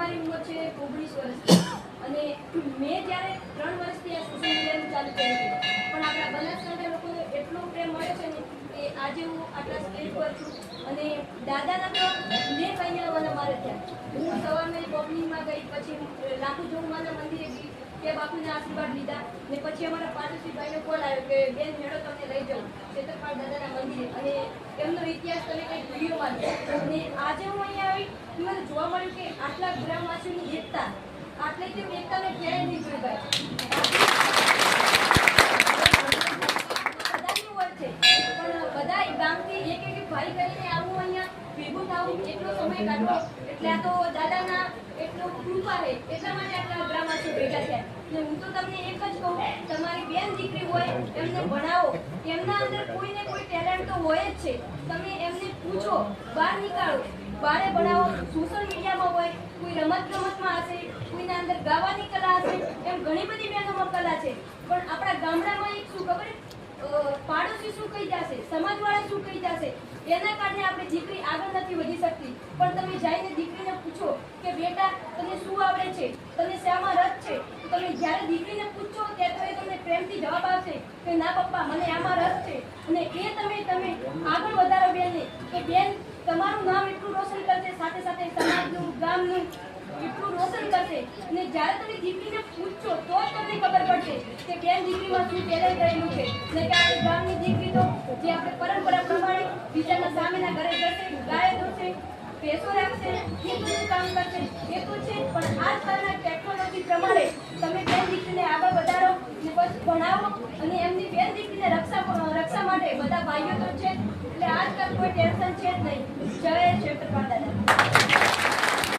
મારી ઉંમર છે 19 વર્ષની અને મેં જ્યારે 3 વર્ષથી આ સોશિયલ મીડિયાનું ચાલુ કર્યું પણ આપણા બનાસકાંઠા લોકોને એટલો પ્રેમ મળે છે ને કે આજે હું આટલા સ્ટેજ પર છું અને દાદાના તો 2 મહિના આવવાના મારે થયા. હું સવારમાં ઓપનિંગમાં ગઈ, પછી લાખો જોગમાના મંદિરે ગઈ, કે બાપુના આશીર્વાદ લીધા ને પછી અમારા પાડોશીભાઈનો કોલ આવ્યો કે બેન મેળો તમને લઈ જાઉં છેતરપાળ દાદાના મંદિરે અને એમનો ઇતિહાસ તમે કંઈક વિડીયોમાં લો. અને આજે હું અહીંયા આવી મને જોવા મળ્યું કે આટલા ગ્રામવાસીઓની એકતા, આટલી તેમ એકતાને ક્યાંય નહીં જોઈ બધાની હોય છે પણ બધા ગામથી એક એક ભાઈ કરીને આવું અહીંયા ભેગું થવું, એટલો સમય કાઢવો એટલે આ તો દાદાના એટલો કૃપા છે એટલા માટે આટલા ગ્રામવાસીઓ ભેગા થયા. ને હું તો તમને એક જ કહું, તમારી બેન દીકરી હોય એમને ભણાવો, એમના અંદર કોઈ ને કોઈ ટેલેન્ટ તો હોય જ છે, તમે એમને પૂછો, બહાર નીકાળો, બારે ભણાવો. સોશિયલ મીડિયામાં હોય, કોઈ રમતગમતમાં હશે, કોઈના અંદર ગાવાની કલા હશે, એમ ઘણી બધી બહેનોમાં કલા છે. પણ આપણા ગામડામાં એક શું ખબર, પાડોશી શું કહી જશે, સમાજવાળા શું કહી જશે, એના કારણે આપણી દીકરી આગળ નથી વધી શકતી. પણ તમે જઈને દીકરીને પૂછો કે બેટા તને શું આવડે છે, તને શામાં રસ છે, તમે જ્યારે દીકરીને પૂછો ત્યારે તો એ તમને પ્રેમથી જવાબ આપશે કે ના પપ્પા મને આમાં રસ છે. અને એ તમે આગળ વધારો બેનને કે બેન તમારું નામ એટલું રોશન કરશે, સાથે સાથે સમાજનું, ગામનું એટલું રોશન કરશે. અને જ્યારે તમે દીકરીને પૂછશો તો જ તમને ખબર પડશે કે બેન દીકરીમાં શું ટેલેન્ટ રહેલું છે. ને કે આપણી ગામની દીકરી તો જે આપણે પરંપરા પ્રમાણે બીજાના સામેના ઘરે જશે, ગાય દોશે, ભેંસો રાખશે, એ બધું કામ કરશે એ તો છે. પણ આજકાલના ટેકનોલોજી પ્રમાણે તમે બેન દીકરીને આગળ વધારો ને બસ ભણાવો અને એમની બેન દીકરીને રક્ષા માટે બધા ભાઈઓ તો છે એટલે આજકાલ કોઈ ટેન્શન છે જ નહીં. જય છેતરપાળ દાદા.